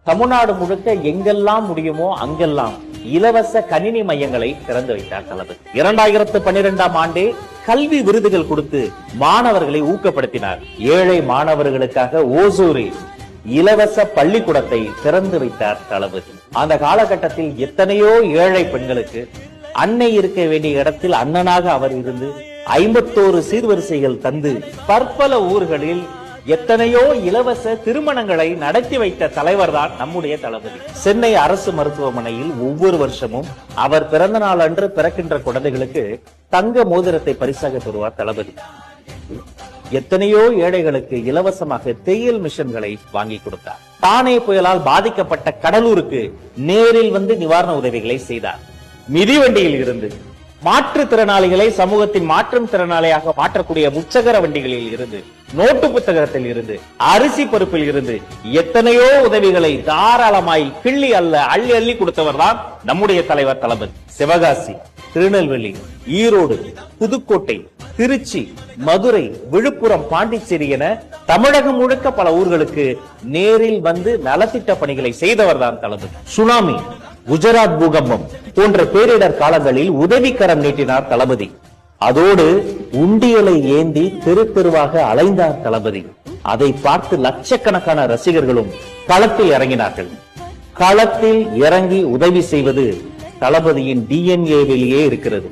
தமிழ்நாடு முழுக்க எங்கெல்லாம் முடியுமோ அங்கெல்லாம் இலவச கணினி மையங்களை திறந்து வைத்தார் தளபதி. 2012ஆம் ஆண்டே கல்வி விருதுகள் கொடுத்து மாணவர்களை ஊக்கப்படுத்தினார். ஏழை மாணவர்களுக்காக ஓசூரில் இலவச பள்ளிக்கூடத்தை திறந்து வைத்தார் தளபதி. அந்த காலகட்டத்தில் எத்தனையோ ஏழை பெண்களுக்கு அன்னை இருக்க வேண்டிய இடத்தில் அண்ணனாக அவர் இருந்து 51 சீர்வரிசைகள் தந்து பற்பல ஊர்களில் எத்தனையோ இலவச திருமணங்களை நடத்தி வைத்த தலைவர் தான் நம்முடைய தளபதி. சென்னை அரசு மருத்துவமனையில் ஒவ்வொரு வருஷமும் அவர் பிறந்த நாள் அன்று பிறக்கின்ற குழந்தைகளுக்கு தங்க மோதிரத்தை பரிசாக தருவார் தளபதி. எத்தனையோ ஏழைகளுக்கு இலவசமாக தையல் மிஷன்களை வாங்கி கொடுத்தார். தானே புயலால் பாதிக்கப்பட்ட கடலூருக்கு நேரில் வந்து நிவாரண உதவிகளை செய்தார். மிதிவண்டியில் இருந்து மாற்றுத்திறனாளிகளை சமூகத்தின் மாற்றும் திறனாளியாக மாற்றக்கூடிய முச்சகர வண்டிகளில் இருந்து, நோட்டு புத்தகத்தில் இருந்து, அரிசி பருப்பில் இருந்து எத்தனையோ உதவிகளை தாராளமாய் கிள்ளி அள்ளி அள்ளி கொடுத்தவர் தான் நம்முடைய தலைவர் தளபதி. சிவகாசி, திருநெல்வேலி, ஈரோடு, புதுக்கோட்டை, திருச்சி, மதுரை, விழுப்புரம், பாண்டிச்சேரி என தமிழகம் முழுக்க பல ஊர்களுக்கு நேரில் வந்து நலத்திட்ட பணிகளை செய்தவர் தான் தளபதி. சுனாமி, குஜராத் பூகம்பம் போன்ற பேரிடர் காலங்களில் உதவிக்கரம் நீட்டினார் தளபதி. அதோடு உண்டியலை ஏந்தி தெரு தெருவாக அலைந்தார் தளபதி. அதை பார்த்து லட்சக்கணக்கான ரசிகர்களும் களத்தில் இறங்கினார்கள். களத்தில் இறங்கி உதவி செய்வது தளபதியின் டிஎன்ஏவிலேயே இருக்கிறது.